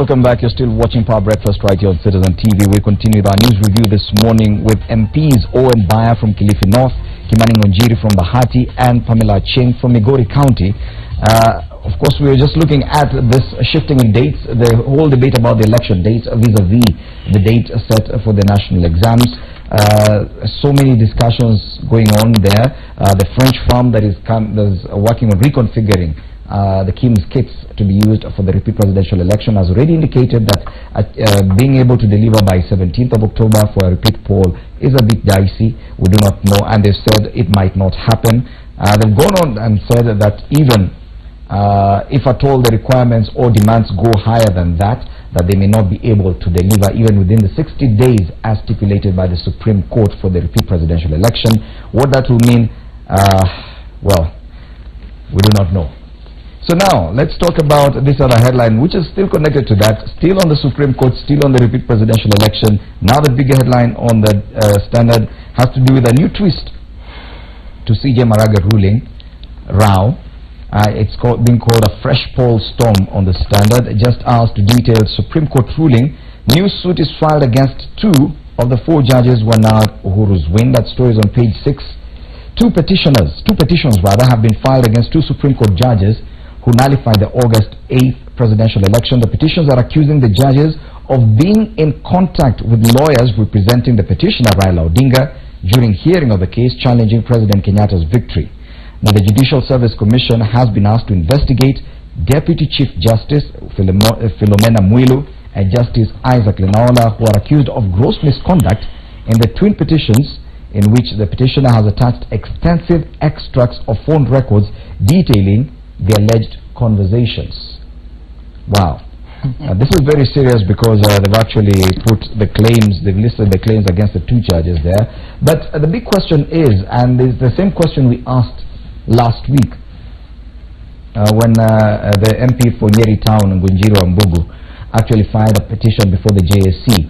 Welcome back. You're still watching Power Breakfast right here on Citizen TV. We continue with our news review this morning with MPs Owen Baya from Kilifi North, Kimani Ngonjiri from Bahati, and Pamela Cheng from Migori County. Of course, we were just looking at this shifting in dates, the whole debate about the election dates vis-a-vis the date set for the national exams. So many discussions going on there. The French firm that is working on reconfiguring the Kim's kits to be used for the repeat presidential election has already indicated that being able to deliver by 17th of October for a repeat poll is a bit dicey. We do not know, and they've said it might not happen. They've gone on and said that even if at all the requirements or demands go higher than that, that they may not be able to deliver even within the 60 days as stipulated by the Supreme Court for the repeat presidential election. What that will mean, well, we do not know. So now, let's talk about this other headline, which is still connected to that, still on the Supreme Court, still on the repeat presidential election. Now the bigger headline on the Standard has to do with a new twist to CJ Maraga ruling, Rao. It's being called a fresh poll storm on the Standard. Just asked to detail Supreme Court ruling. New suit is filed against 2 of the 4 judges who are now Uhuru's win. That story is on page 6. Two petitions have been filed against 2 Supreme Court judges who nullified the August 8th presidential election. The petitions are accusing the judges of being in contact with lawyers representing the petitioner Raila Odinga during hearing of the case challenging President Kenyatta's victory. Now, the Judicial Service Commission has been asked to investigate Deputy Chief Justice Philomena Mwilu and Justice Isaac Lenaola, who are accused of gross misconduct in the twin petitions in which the petitioner has attached extensive extracts of phone records detailing the alleged conversations. Wow. This is very serious because they've actually put the claims, they've listed the claims against the 2 judges there. But the big question is, and it's the same question we asked last week when the MP for Nyeri Town, Ngonjiri Mbugu, actually filed a petition before the JSC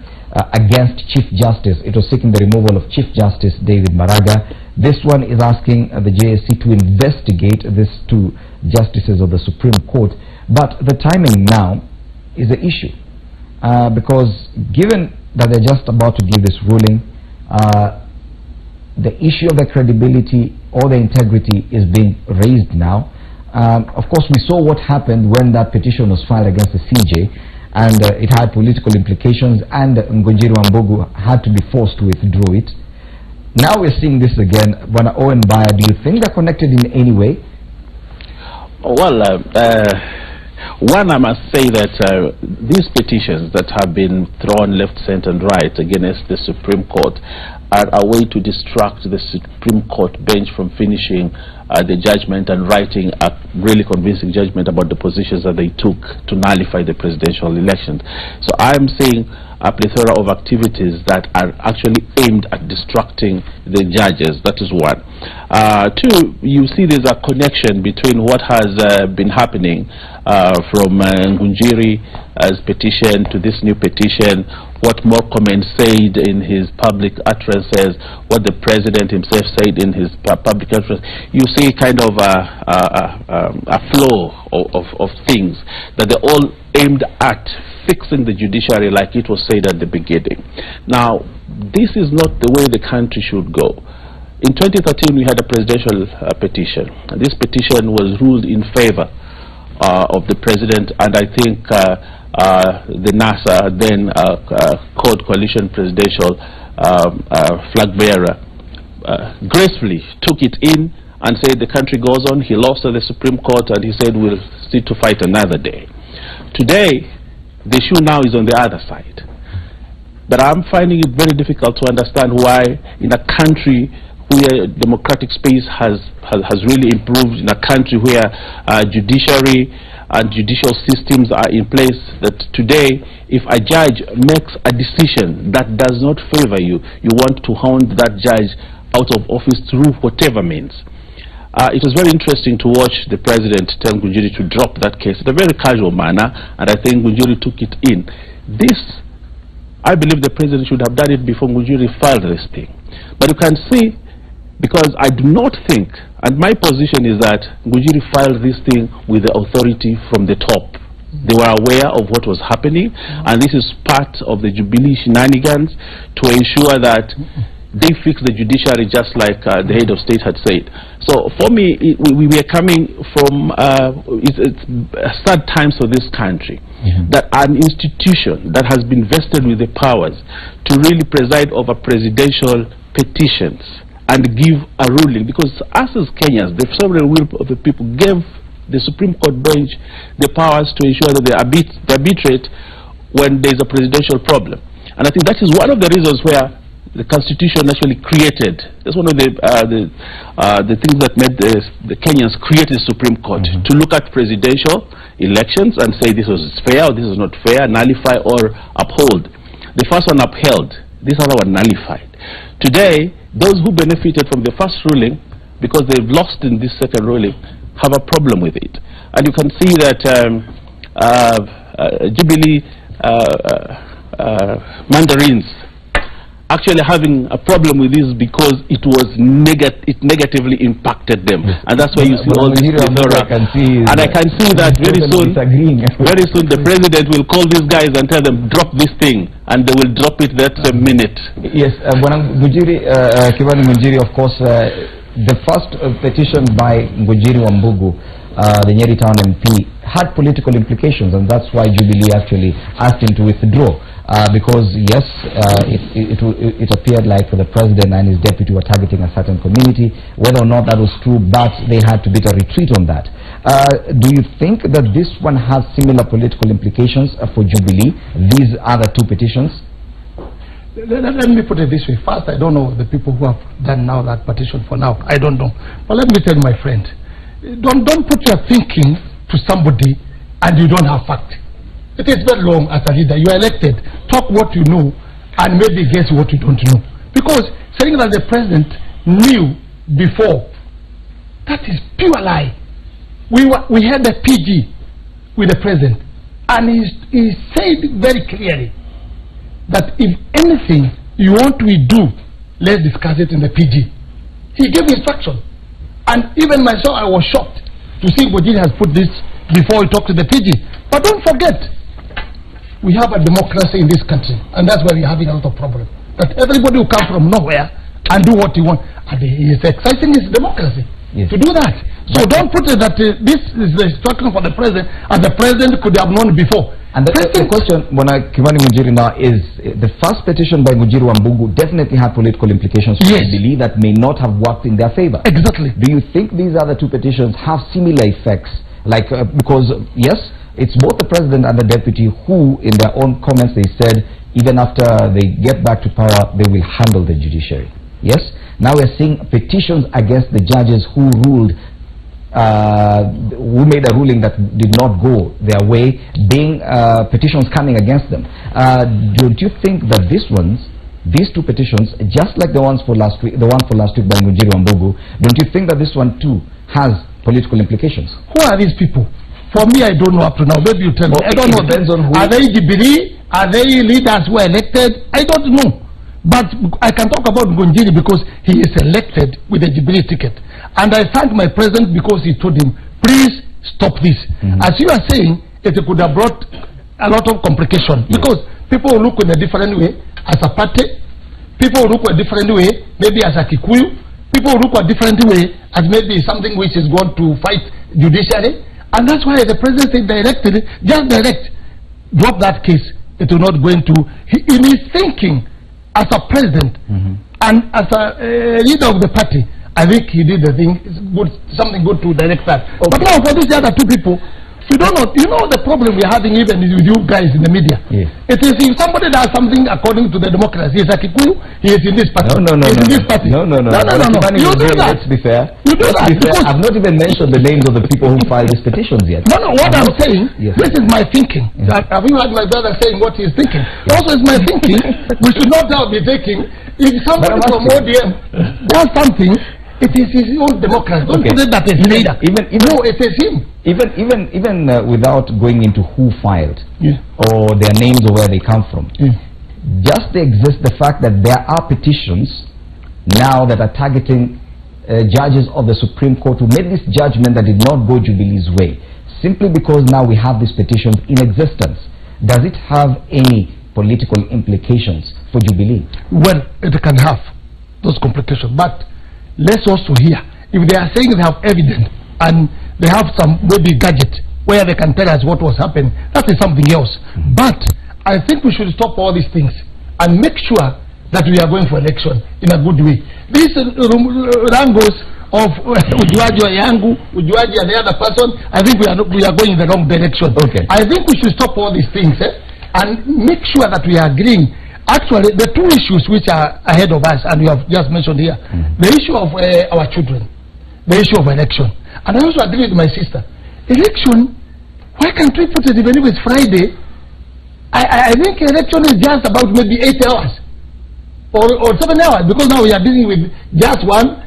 against Chief Justice. It was seeking the removal of Chief Justice David Maraga. This one is asking the JSC to investigate these 2 justices of the Supreme Court. But the timing now is the issue because given that they're just about to give this ruling, the issue of the credibility or the integrity is being raised now. Of course, we saw what happened when that petition was filed against the CJ, and it had political implications, and Ngonjiri Mbugu had to be forced to withdraw it. Now we're seeing this again. When Owen Baya, do you think they're connected in any way? Well, one, I must say that these petitions that have been thrown left, center, and right against the Supreme Court are a way to distract the Supreme Court bench from finishing the judgment and writing a really convincing judgment about the positions that they took to nullify the presidential elections. So I'm seeing a plethora of activities that are actually aimed at distracting the judges. That is one. 2, you see there's a connection between what has been happening from Ngonjiri's petition to this new petition, what Murkomen said in his public utterances, what the president himself said in his public utterances. You see kind of a flow of things that they're all aimed at fixing the judiciary, like it was said at the beginning. Now, this is not the way the country should go. In 2013, we had a presidential petition. And this petition was ruled in favor of the president, and I think the NASA, then called coalition presidential flag bearer, gracefully took it in and said the country goes on. He lost at the Supreme Court, and he said we'll sit to fight another day. Today, the issue now is on the other side. But I'm finding it very difficult to understand why in a country where democratic space has really improved, in a country where judiciary and judicial systems are in place, that today if a judge makes a decision that does not favor you, you want to hound that judge out of office through whatever means. It was very interesting to watch the president tell Ngonjiri to drop that case in a very casual manner, and I think Ngonjiri took it in. This, I believe the president should have done it before Ngonjiri filed this thing. But you can see, because I do not think, and my position is that Ngonjiri filed this thing with the authority from the top. They were aware of what was happening, and this is part of the Jubilee shenanigans to ensure that they fix the judiciary, just like the head of state had said. So for me, we are coming from it's sad times for this country, that an institution that has been vested with the powers to really preside over presidential petitions and give a ruling, because us as Kenyans, the sovereign will of the people gave the Supreme Court bench the powers to ensure that they arbitrate when there is a presidential problem. And I think that is one of the reasons where the Constitution actually created. That's one of the things that made the Kenyans create the Supreme Court, to look at presidential elections and say this was fair or this is not fair, nullify or uphold. The first one upheld, this other one nullified. Today, those who benefited from the first ruling, because they've lost in this second ruling, have a problem with it. And you can see that Jubilee mandarins actually having a problem with this because it negatively impacted them, and that's why you see all this plethora. And I can see that very soon the president will call these guys and tell them drop this thing, and they will drop it that minute. Yes, Kivani Munjiri, of course, the first petition by Ngujiri Wambugu, the Nyeri Town MP, had political implications, and that's why Jubilee actually asked him to withdraw. Because yes, it appeared like the president and his deputy were targeting a certain community. Whether or not that was true, but they had to beat a retreat on that. Do you think that this one has similar political implications for Jubilee, these other two petitions? Let me put it this way. First, I don't know the people who have done now that petition for now. I don't know. But let me tell my friend, don't put your thinking to somebody and you don't have fact. It is very long as a leader. You are elected. Talk what you know and maybe guess what you don't know. Because saying that the president knew before, that is pure lie. We had a PG with the president, and he said very clearly that if anything you want we do, let's discuss it in the PG. He gave instruction. And even myself, I was shocked to see Ngujiri has put this before he talked to the PG. But don't forget, we have a democracy in this country, and that's why we're having a lot of problems. That everybody will come from nowhere and do what he wants, and he is exercising his democracy to do that. So don't put it that this is the instruction for the president, and the president could have known before. And the question, Kivani Munjiri, now is the first petition by Ngujiri Wambugu definitely had political implications for Jubilee that may not have worked in their favor. Exactly. Do you think these other two petitions have similar effects? Like, because yes, it's both the president and the deputy who, in their own comments, they said even after they get back to power, they will handle the judiciary. Yes? Now we're seeing petitions against the judges who ruled, who made a ruling that did not go their way, being petitions coming against them. Don't you think that these two petitions, just like the ones for last week, the one for last week by Ngujiri Wambugu, don't you think that this one too has political implications? Who are these people? For me, I don't know up to now. Maybe you tell me. I don't know. Depends on who. Are they Jubilee? Are they leaders who are elected? I don't know. But I can talk about Ngujiri because he is elected with a Jubilee ticket. And I thank my president because he told him, please stop this. As you are saying, it could have brought a lot of complication. Because people will look in a different way as a party. People will look a different way, maybe as a Kikuyu. People will look a different way as maybe something which is going to fight judiciary. And that's why the president said just direct, drop that case. It will not go into, in his thinking as a president and as a leader of the party, I think he did the thing, it's good, something good to direct that. But now for these other two people, you don't know, you know the problem we're having even with you guys in the media. It is if somebody does something according to the democracy, he's a Kikuyu, he is in this party. No. He's in this party. No. You do that. Let's be fair. You do that. I've not even mentioned the names of the people who filed these petitions yet. No, what I'm saying, this is my thinking. Have you heard my brother saying what he's thinking? Also, it's my thinking. We should not now be thinking, if somebody from ODM does something, it is his own democracy. Don't put that as leader. No, it is him. Even without going into who filed or their names or where they come from, just the fact that there are petitions now that are targeting judges of the Supreme Court who made this judgment that did not go Jubilee's way, simply because now we have these petitions in existence, does it have any political implications for Jubilee? Well, it can have those complications, but let's also hear, if they are saying they have evidence and they have some maybe gadget where they can tell us what was happening, that is something else. But I think we should stop all these things and make sure that we are going for election in a good way. These wrangles of Ujuaji wa Yangu, Ujuaji and the other person, I think we are going in the wrong direction. Okay. I think we should stop all these things and make sure that we are agreeing. Actually, the two issues which are ahead of us, and you have just mentioned here, the issue of our children, the issue of election. And I also agree with my sister. Election, why can't we put it, even if it's Friday? I think election is just about maybe 8 hours. Or 7 hours, because now we are dealing with just one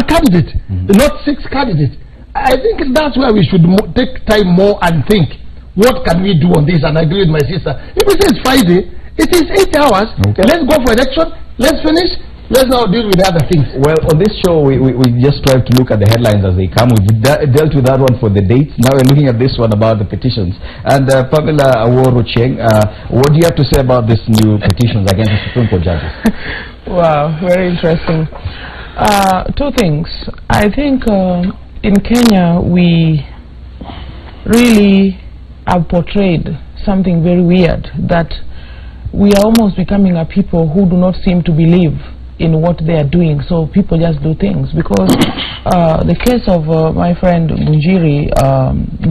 candidate, not 6 candidates. I think that's where we should take time more and think, what can we do on this? And I agree with my sister. If it is Friday, it is 8 hours. Okay. Let's go for election. Let's finish. Let's now deal with other things. Well, on this show, we just try to look at the headlines as they come. We've dealt with that one for the dates. Now we're looking at this one about the petitions. And Pamela Aworo-Cheng, what do you have to say about these new petitions against the Supreme Court judges? Wow, very interesting. Two things. I think in Kenya, we really have portrayed something very weird, that we are almost becoming a people who do not seem to believe in what they are doing, so people just do things. Because the case of my friend Bunjiri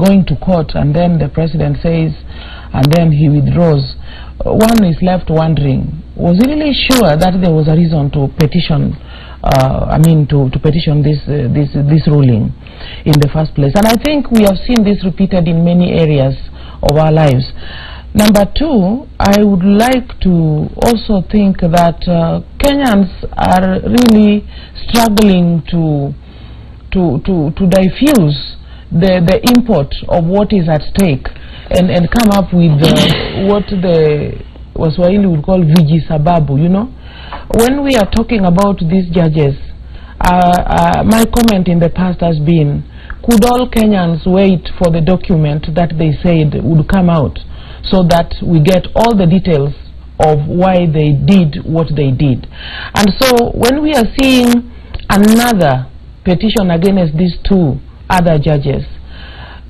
going to court, and then the president says, and then he withdraws, one is left wondering, was he really sure that there was a reason to petition, to petition this ruling in the first place? And I think we have seen this repeated in many areas of our lives. Number two, I would like to also think that Kenyans are really struggling to diffuse the import of what is at stake and come up with what the Waswahili would call vijisababu, you know. When we are talking about these judges, my comment in the past has been, could all Kenyans wait for the document that they said would come out, so that we get all the details of why they did what they did? And so when we are seeing another petition against these 2 other judges,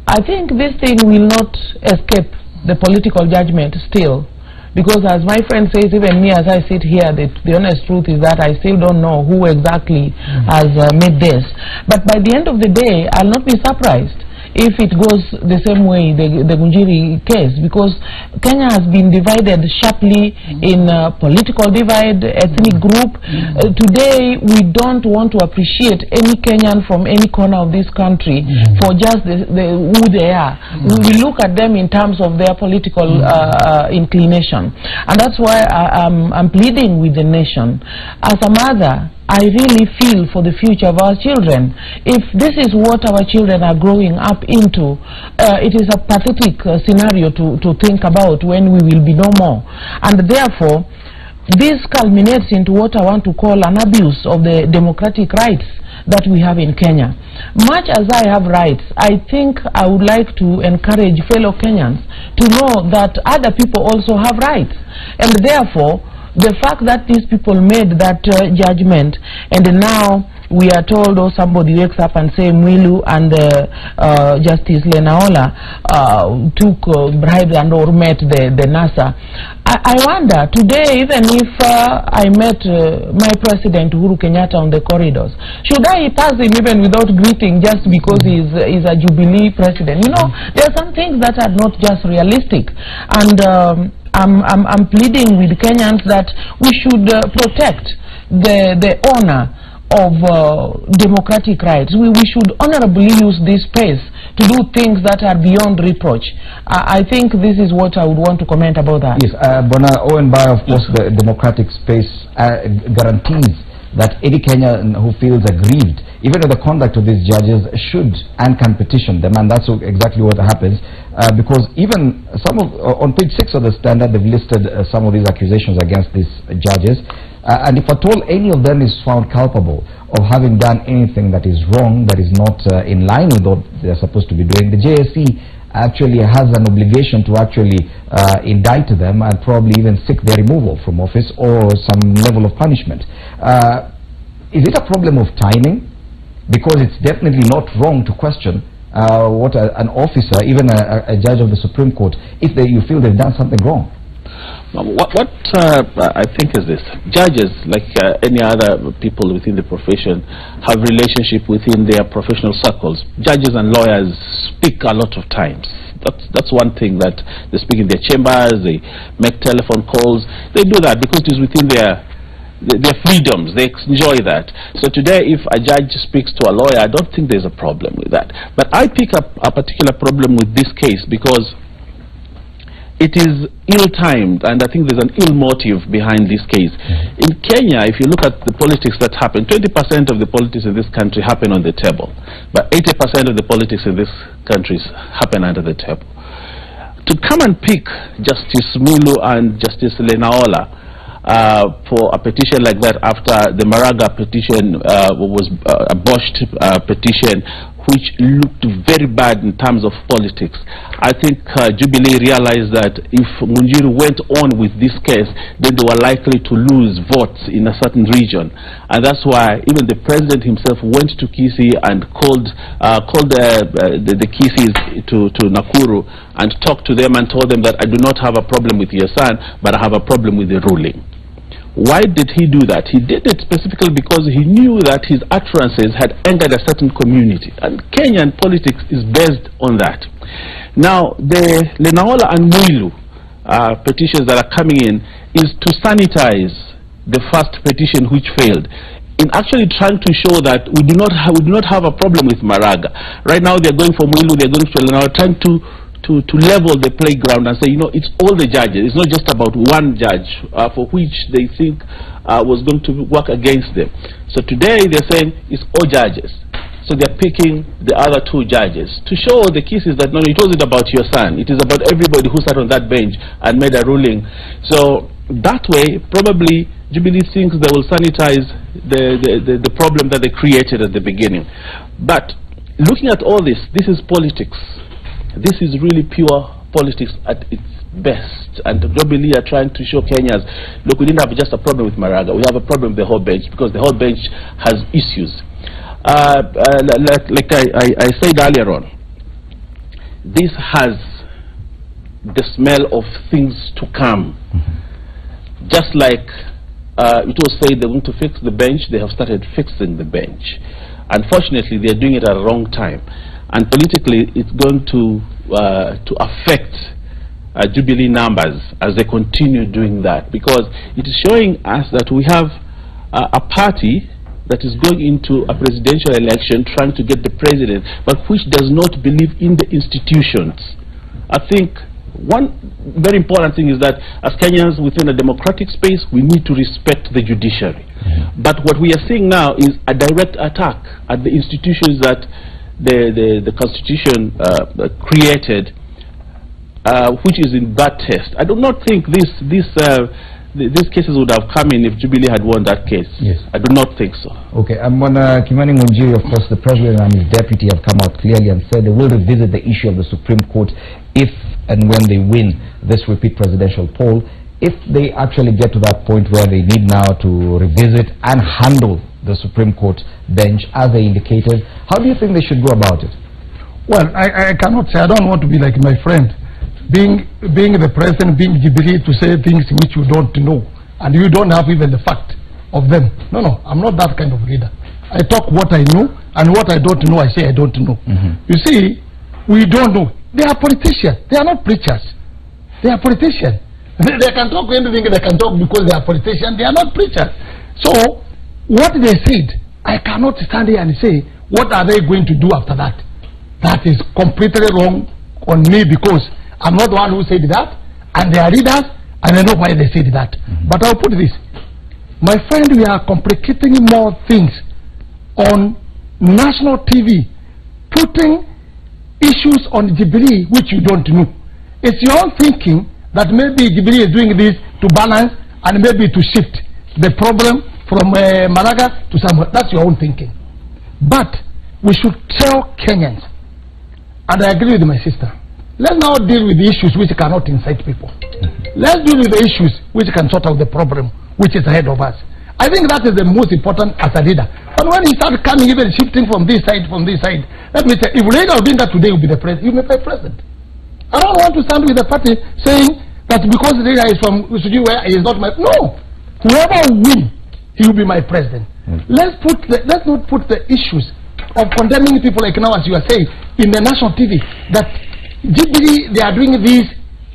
I think this thing will not escape the political judgment still. Because as my friend says, even me as I sit here, the honest truth is that I still don't know who exactly has made this. But by the end of the day, I'll not be surprised if it goes the same way, the Bunjiri case, because Kenya has been divided sharply in political divide, ethnic group. Today, we don't want to appreciate any Kenyan from any corner of this country for just who they are. We look at them in terms of their political inclination. And that's why I'm pleading with the nation. As a mother, I really feel for the future of our children. If this is what our children are growing up into, it is a pathetic scenario to think about when we will be no more. And therefore, this culminates into what I want to call an abuse of the democratic rights that we have in Kenya. Much as I have rights, I think I would like to encourage fellow Kenyans to know that other people also have rights. And therefore, the fact that these people made that judgment, and now we are told, or somebody wakes up and say Mwilu and Justice Lenaola took bribes and or met the NASA. I wonder today, even if I met my president Uhuru Kenyatta on the corridors, should I pass him even without greeting just because he's a Jubilee president? You know, there are some things that are not just realistic. And I'm pleading with Kenyans that we should protect the honor of democratic rights. We should honorably use this space to do things that are beyond reproach. I think this is what I would want to comment about that. Yes, Bona Owen Bai, of course, the democratic space guarantees that any Kenyan who feels aggrieved, even with the conduct of these judges, should and can petition them, and that's exactly what happens. Because even on page 6 of the Standard, they've listed some of these accusations against these judges. And if at all any of them is found culpable of having done anything that is wrong, that is not in line with what they're supposed to be doing, the JSC actually has an obligation to actually indict them and probably even seek their removal from office or some level of punishment. Is it a problem of timing? Because it's definitely not wrong to question what an officer, even a judge of the Supreme Court, if you feel they've done something wrong. What I think is this: judges, like any other people within the profession, have relationship within their professional circles. Judges and lawyers speak a lot of times. That's one thing, that they speak in their chambers, they make telephone calls. They do that because it is within their freedoms. They enjoy that. So today, if a judge speaks to a lawyer, I don't think there's a problem with that. But I pick up a particular problem with this case because it is ill-timed, and I think there's an ill motive behind this case. In Kenya, if you look at the politics that happen, 20% of the politics in this country happen on the table, but 80% of the politics in this country happen under the table. To come and pick Justice Milu and Justice Lenaola for a petition like that, after the Maraga petition was a botched petition, which looked very bad in terms of politics, I think Jubilee realized that if Munjiru went on with this case, then they were likely to lose votes in a certain region. And that's why even the president himself went to Kisii and called the Kisis to Nakuru and talked to them and told them that I do not have a problem with your son, but I have a problem with the ruling. Why did he do that? He did it specifically because he knew that his utterances had angered a certain community, and Kenyan politics is based on that. Now, the Lenaola and Muilu petitions that are coming in is to sanitize the first petition which failed, in actually trying to show that we do not have a problem with Maraga. Right now, they're going for Muilu, they're going for Lenaola, trying to level the playground and say, you know, it's all the judges. It's not just about one judge for which they think was going to work against them. So today they're saying it's all judges. So they're picking the other two judges to show the cases that no, it wasn't about your son. It is about everybody who sat on that bench and made a ruling. So that way, probably Jubilee thinks they will sanitize the problem that they created at the beginning. But looking at all this, this is politics. This is really pure politics at its best, and Jubilee are trying to show Kenyans, look, we didn't have just a problem with Maraga, we have a problem with the whole bench, because the whole bench has issues. Like I said earlier on, this has the smell of things to come. Just like it was said they're going to fix the bench, they have started fixing the bench. Unfortunately, they're doing it at the wrong time. And politically, it's going to affect Jubilee numbers as they continue doing that, because it is showing us that we have a party that is going into a presidential election trying to get the president, but which does not believe in the institutions. I think one very important thing is that as Kenyans within a democratic space, we need to respect the judiciary. But what we are seeing now is a direct attack at the institutions that the Constitution created, which is in bad taste. I do not think these cases would have come in if Jubilee had won that case. Yes. I do not think so. Okay, and when Kimani Ngunjiri, of course, the president and his deputy have come out clearly and said they will revisit the issue of the Supreme Court if and when they win this repeat presidential poll. If they actually get to that point where they need now to revisit and handle the Supreme Court bench as they indicated, how do you think they should go about it? Well, I cannot say. I don't want to be like my friend, being the president, being Jubilee, to say things which you don't know and you don't have even the fact of them. No, I'm not that kind of leader. I talk what I know, and what I don't know, I say I don't know. You see, we don't know. They are politicians. They are not preachers. They are politicians. They can talk anything they can talk because they are politicians. They are not preachers. So what they said, I cannot stand here and say, what are they going to do after that? That is completely wrong on me, because I'm not the one who said that, and they are readers, and I know why they said that. But I'll put this. My friend, we are complicating more things on national TV, putting issues on Jubilee which you don't know. It's your own thinking that maybe Jubilee is doing this to balance and maybe to shift the problem from Maraga to somewhere. That's your own thinking. But we should tell Kenyans, and I agree with my sister, let's now deal with the issues which cannot incite people. Let's deal with the issues which can sort out the problem which is ahead of us. I think that is the most important as a leader. But when he starts coming, even shifting from this side, let me say, if Raila Odinga today will be the president, he will be president. I don't want to stand with the party saying that because Raila is from where he is not my... No! Whoever wins, he will be my president. Let's not put the issues of condemning people like now, as you are saying, in the national TV, that Jubilee, they are doing this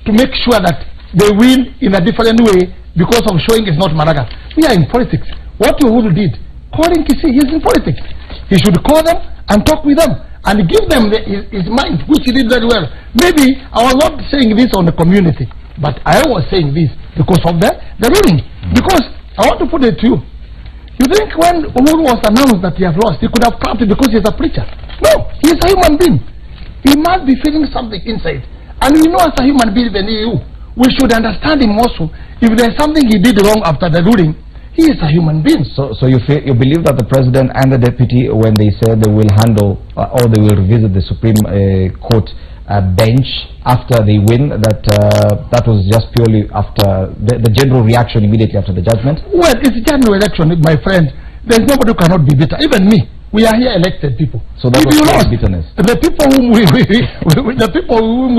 to make sure that they win in a different way because of showing it's not Maraga. We are in politics. What Uhuru did, calling Kisi, he is in politics. He should call them and talk with them and give them his mind, which he did very well. Maybe I was not saying this on the community, but I was saying this because of the ruling. Because I want to put it to you. You think when Uhuru was announced that he had lost, he could have clapped it because he's a preacher? No, he's a human being. He must be feeling something inside. And we know as a human being, we should understand him also. If there's something he did wrong after the ruling, he is a human being. So you believe that the president and the deputy, when they said they will handle or they will revisit the Supreme Court bench after they win, that was just purely after the general reaction immediately after the judgment? Well, it's a general election, my friend. There's nobody who cannot be bitter. Even me. We are here elected people. So that was not bitterness. The people whom we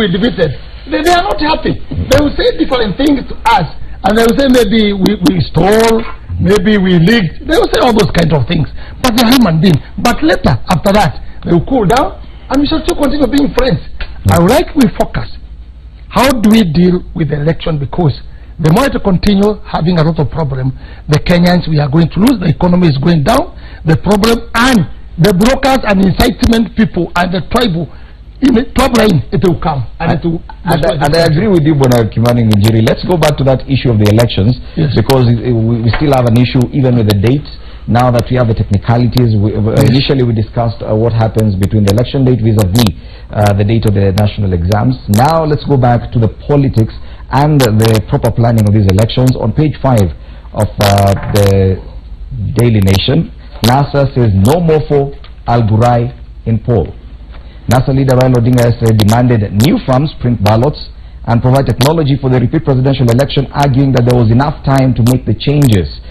defeated, they are not happy. They will say different things to us, and they will say maybe we stole, maybe we leaked. They will say all those kinds of things. But they are human beings. But later, after that, they will cool down, and we shall still continue being friends. I would like we focus. How do we deal with the election? Because the more to continue having a lot of problem, the Kenyans, we are going to lose. The economy is going down. The problem, and the brokers and incitement people and the tribal in the top line, it will come. And I agree with you, Bwana Kimani Ngunjiri. Let's go back to that issue of the elections, yes, because we still have an issue even with the dates. Now that we have the technicalities, initially we discussed what happens between the election date vis-a-vis the date of the national exams. Now let's go back to the politics and the proper planning of these elections. On page 5 of the Daily Nation, NASA says no more for Al-Burai in poll. NASA leader Raila Odinga yesterday demanded new firms print ballots and provide technology for the repeat presidential election, arguing that there was enough time to make the changes.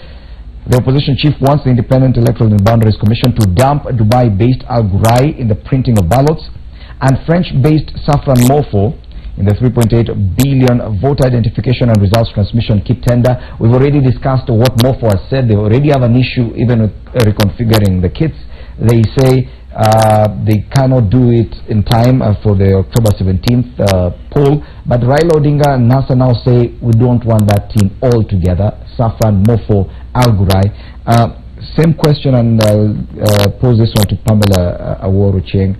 The opposition chief wants the Independent Electoral and Boundaries Commission to dump Dubai-based Al-Burai in the printing of ballots, and French-based Safran Morpho in the 3.8 billion voter identification and results transmission kit tender. We've already discussed what Morpho has said. They already have an issue even with reconfiguring the kits. They say they cannot do it in time for the October 17th poll. But Raila Odinga and NASA now say we don't want that team all together. Safran, Morpho, Al-Burai. Same question, and I'll pose this one to Pamela Aworu-Cheng.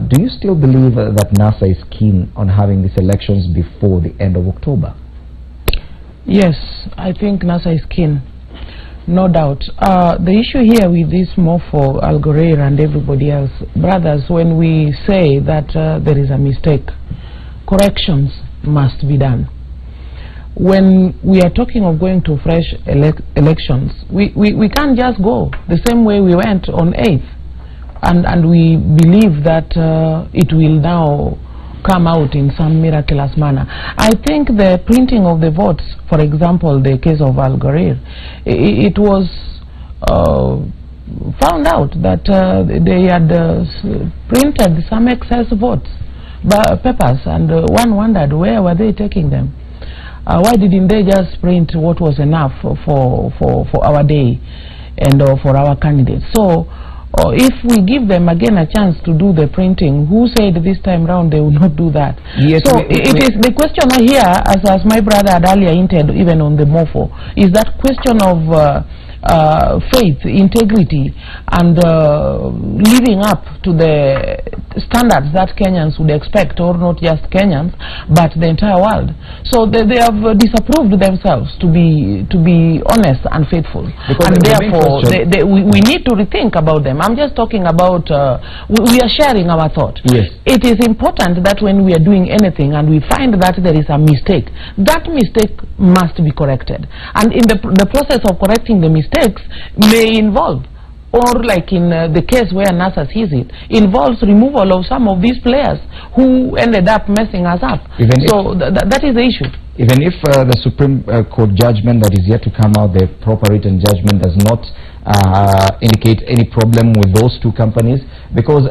Do you still believe that NASA is keen on having these elections before the end of October? Yes, I think NASA is keen, no doubt. The issue here with this Morpho, Al-Burai and everybody else, brothers, when we say that there is a mistake, corrections must be done. When we are talking of going to fresh elections, we can't just go the same way we went on 8th. And we believe that it will now come out in some miraculous manner. I think the printing of the votes, for example, the case of Al-Burai, it was found out that they had printed some excess votes, papers, and one wondered where were they taking them. Why didn't they just print what was enough for our day and for our candidates? So if we give them again a chance to do the printing, who said this time round they will not do that? Yes, so it is the question here, as my brother had earlier hinted, even on the Morpho, is that question of faith, integrity, and living up to the standards that Kenyans would expect, or not just Kenyans, but the entire world. So they have disapproved themselves to be honest and faithful, and therefore we need to rethink about them. I'm just talking about we are sharing our thought. Yes. It is important that when we are doing anything and we find that there is a mistake, that mistake must be corrected, and in the process of correcting the mistakes may involve, or like in the case where NASA sees it, involves removal of some of these players who ended up messing us up. So that is the issue. Even if the Supreme Court judgment that is yet to come out, the proper written judgment, does not indicate any problem with those two companies, because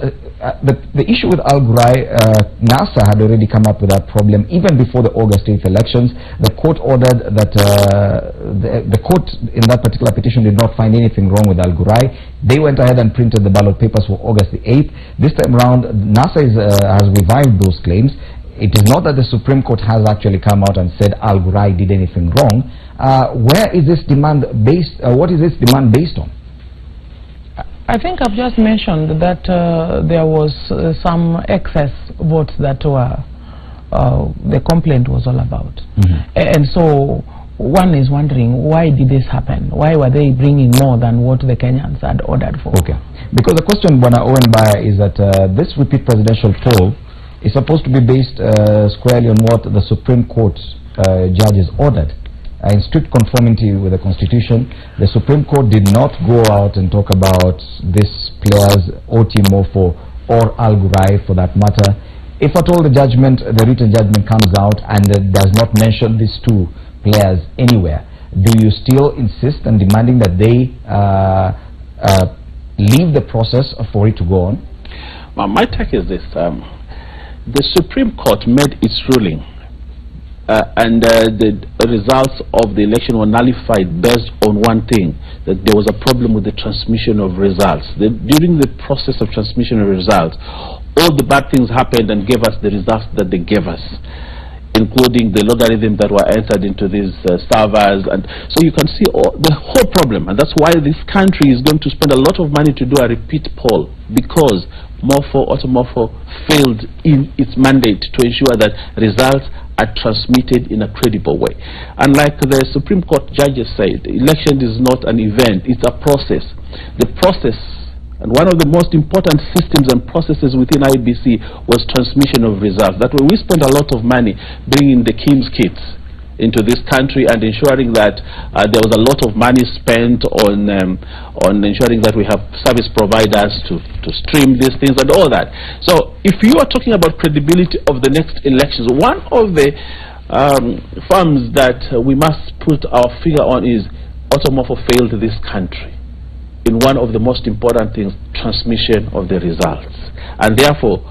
the issue with Al Ghurair, NASA had already come up with that problem even before the August 8th elections. The court ordered that the court in that particular petition did not find anything wrong with Al Ghurair. They went ahead and printed the ballot papers for August the 8th. This time around, NASA has revived those claims. It is not that the Supreme Court has actually come out and said Al Ghurair did anything wrong. Where is this demand based? What is this demand based on? I think I've just mentioned that there was some excess votes that were the complaint was all about. And so one is wondering, why did this happen? Why were they bringing more than what the Kenyans had ordered for? Okay, because the question, Bwana Owen Baya, is that this repeat presidential poll is supposed to be based squarely on what the Supreme Court judges ordered. In strict conformity with the Constitution, the Supreme Court did not go out and talk about these players, Oti Mofo or Al Ghurair for that matter. If at all the written judgment comes out and does not mention these two players anywhere, do you still insist on demanding that they leave the process for it to go on? Well, my take is this. The Supreme Court made its ruling and the results of the election were nullified based on one thing, that there was a problem with the transmission of results. During the process of transmission of results, all the bad things happened and gave us the results that they gave us, including the logarithm that were entered into these servers. And so you can see the whole problem, and that's why this country is going to spend a lot of money to do a repeat poll, because Morpho failed in its mandate to ensure that results are transmitted in a credible way. And like the Supreme Court judges said, election is not an event, it's a process. The process, and one of the most important systems and processes within IBC was transmission of results. That way we spent a lot of money bringing the KIMS kits into this country and ensuring that there was a lot of money spent on ensuring that we have service providers to stream these things and all that. So if you are talking about credibility of the next elections, one of the firms that we must put our finger on is Otomofo failed this country in one of the most important things, transmission of the results. And therefore,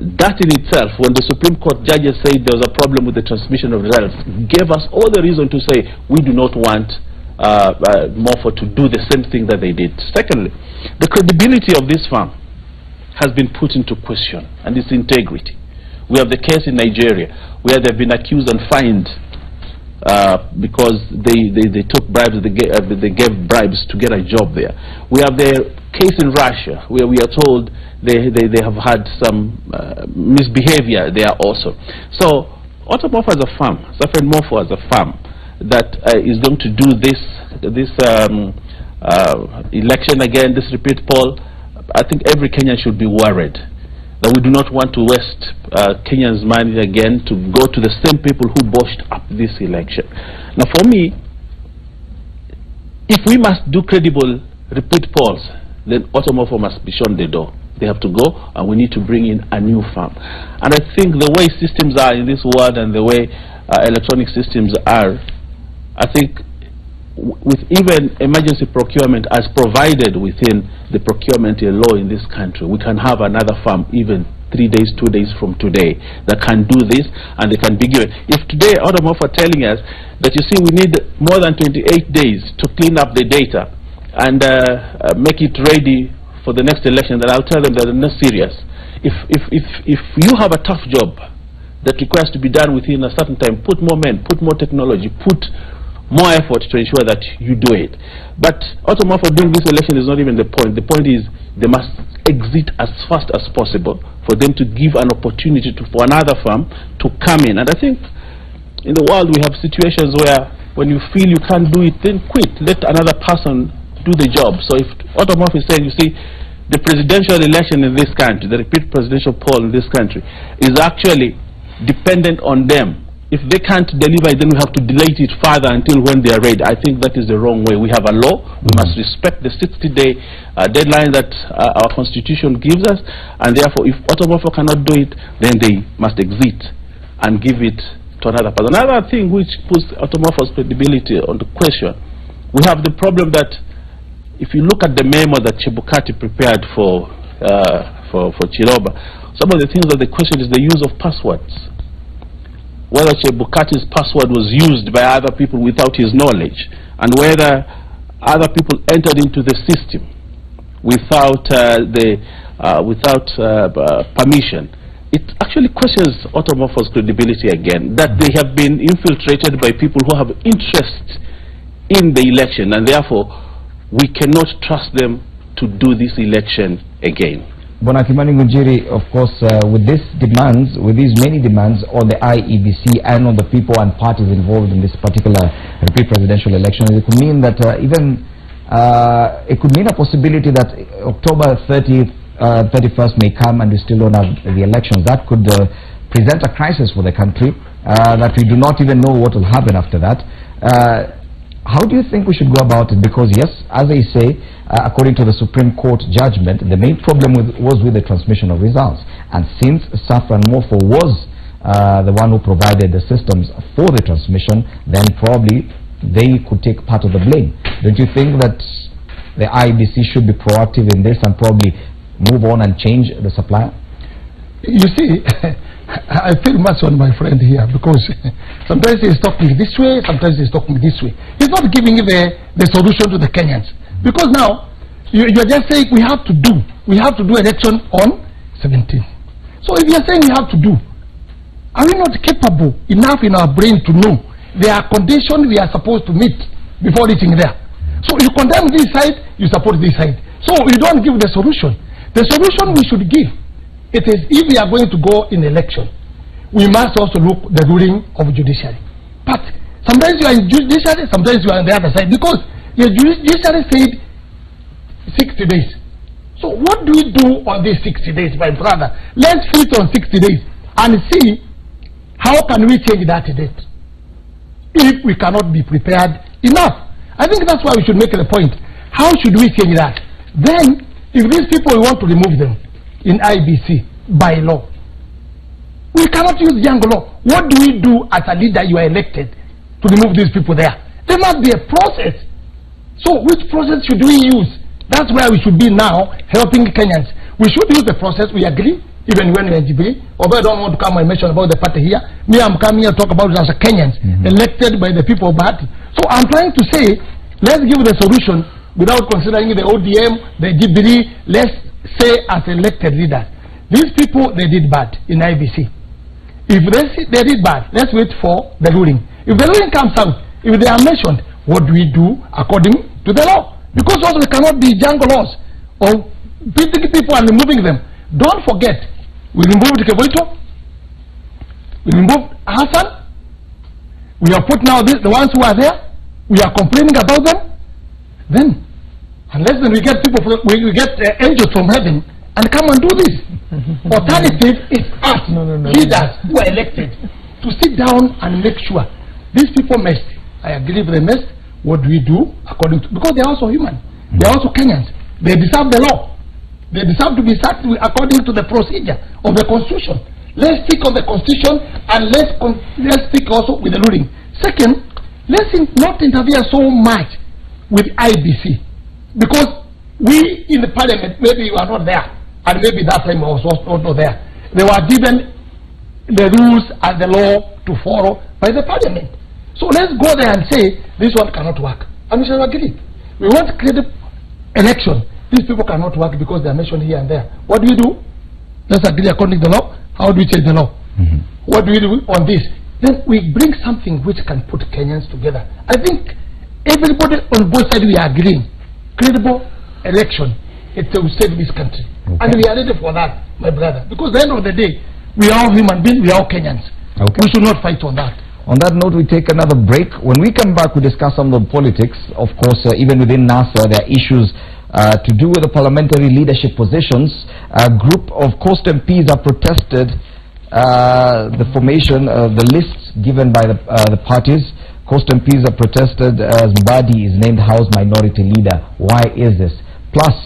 that in itself, when the Supreme Court judges said there was a problem with the transmission of results, gave us all the reason to say we do not want Morpho to do the same thing that they did. Secondly, the credibility of this firm has been put into question, and its integrity. We have the case in Nigeria where they've been accused and fined because they took bribes, they gave bribes to get a job there. We have the case in Russia where we are told they have had some misbehavior there also. So Otomofo as a firm, Safed Morpho as a firm that is going to do this election again, this repeat poll, I think every Kenyan should be worried that we do not want to waste Kenyans' money again to go to the same people who botched up this election. Now for me, if we must do credible repeat polls, then Otomofo must be shown the door. They have to go, and we need to bring in a new firm. And I think the way systems are in this world and the way electronic systems are, I think with even emergency procurement as provided within the procurement law in this country, we can have another firm even 3 days, 2 days from today that can do this, and they can be given. If today Otomofo are telling us that, you see, we need more than 28 days to clean up the data and make it ready for the next election, then I'll tell them that they're not serious. If you have a tough job that requires to be done within a certain time, put more men, put more technology, put more effort to ensure that you do it. But ultimately, for doing this election is not even the point. The point is they must exit as fast as possible for them to give an opportunity for another firm to come in. And I think in the world we have situations where when you feel you can't do it, then quit. Let another person do the job. So if Otomov is saying, you see, the presidential election in this country, the repeat presidential poll in this country, is actually dependent on them. If they can't deliver it, then we have to delay it further until when they are ready. I think that is the wrong way. We have a law. We must respect the 60-day deadline that our constitution gives us. And therefore, if Otomofo cannot do it, then they must exit and give it to another person. Another thing which puts Otomofo's credibility on the question, we have the problem that if you look at the memo that Chebukati prepared for Chiroba, some of the things that they question is the use of passwords. Whether Chebukati's password was used by other people without his knowledge, and whether other people entered into the system without permission. It actually questions Otomofo's credibility again, that they have been infiltrated by people who have interest in the election, and therefore we cannot trust them to do this election again. Bwana Kimani Ngunjiri, of course, with these many demands on the IEBC and on the people and parties involved in this particular repeat presidential election, it could mean that it could mean a possibility that October 31st may come and we still don't have the elections. That could present a crisis for the country, that we do not even know what will happen after that. How do you think we should go about it? Because yes, as I say, according to the Supreme Court judgment, the main problem was with the transmission of results. And since Safran Mofo was the one who provided the systems for the transmission, then probably they could take part of the blame. Don't you think that the IBC should be proactive in this and probably move on and change the supplier? You see, I feel much on my friend here, because sometimes he's talking this way, sometimes he's talking this way. He's not giving the solution to the Kenyans. Because now, you're just saying we have to do election on 17th. So if you're saying we have to do, are we not capable enough in our brain to know there are conditions we are supposed to meet before reaching there? So you condemn this side, you support this side. So you don't give the solution. The solution we should give, it is, if we are going to go in election, we must also look the ruling of judiciary. But sometimes you are in judiciary, sometimes you are on the other side, because the judiciary said 60 days. So what do we do on these 60 days, my brother? Let's fit on 60 days and see how can we change that date if we cannot be prepared enough. I think that's why we should make the point. How should we change that? Then, if these people, we want to remove them in IBC by law, we cannot use young law. What do we do as a leader? You are elected to remove these people there. There must be a process. So which process should we use? That's where we should be now, helping Kenyans. We should use the process, we agree, even when we're in Jubilee. Although I don't want to come and mention about the party here. Me, I'm coming here to talk about it as a Kenyans, elected by the people of Bahati. So I'm trying to say, let's give the solution without considering the ODM, the Jubilee. Let's say as elected leaders, these people, they did bad in IBC. If they did bad, let's wait for the ruling. If the ruling comes out, if they are mentioned, what do we do according to the law? Because also we cannot be jungle laws of beating people and removing them. Don't forget, we removed Kevoito, we removed Hassan, we have put now the ones who are there, we are complaining about them. Then, unless then we get people from, we get angels from heaven and come and do this. Alternative is us, leaders who are elected, to sit down and make sure these people messed. I agree with the mess. What do we do according to, because they are also human, they are also Kenyans, they deserve the law, they deserve to be sacked according to the procedure of the constitution. Let's stick on the constitution and let's stick also with the ruling. Second, let's not interfere so much with IBC, because we in the parliament, maybe you are not there, and maybe that time I was also not there. They were given the rules and the law to follow by the parliament. So let's go there and say this one cannot work, and we shall agree. We want to create an election. These people cannot work because they are mentioned here and there. What do we do? Let's agree according to the law. How do we change the law? What do we do on this? then we bring something which can put Kenyans together. I think everybody on both sides, we are agreeing. Credible election, it will save this country. Okay. And we are ready for that, my brother. Because at the end of the day, we are all human beings, we are all Kenyans. Okay. We should not fight on that. On that note, we take another break. When we come back, we discuss some of the politics. Of course, even within NASA, there are issues to do with the parliamentary leadership positions. A group of Coast MPs have protested the formation, the lists given by the parties. Coast MPs have protested as Mbadi is named House Minority Leader. Why is this? Plus,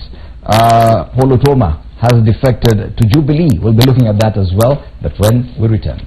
Holotoma has defected to Jubilee. We'll be looking at that as well, but when we return.